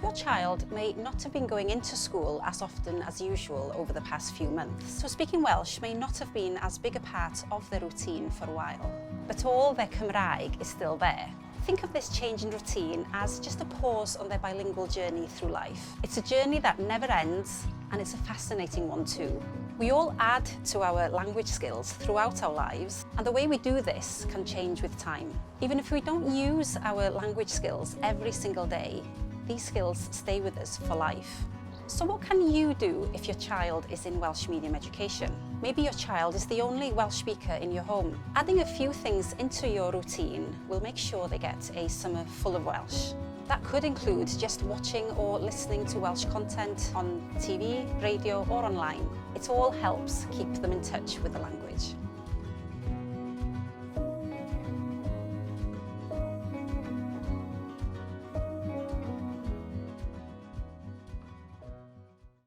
Your child may not have been going into school as often as usual over the past few months, so speaking Welsh may not have been as big a part of their routine for a while. But all their Cymraeg is still there. Think of this change in routine as just a pause on their bilingual journey through life. It's a journey that never ends, and it's a fascinating one too. We all add to our language skills throughout our lives, and the way we do this can change with time. Even if we don't use our language skills every single day, these skills stay with us for life. So what can you do if your child is in Welsh medium education? Maybe your child is the only Welsh speaker in your home. Adding a few things into your routine will make sure they get a summer full of Welsh. That could include just watching or listening to Welsh content on TV, radio or online. It all helps keep them in touch with the language.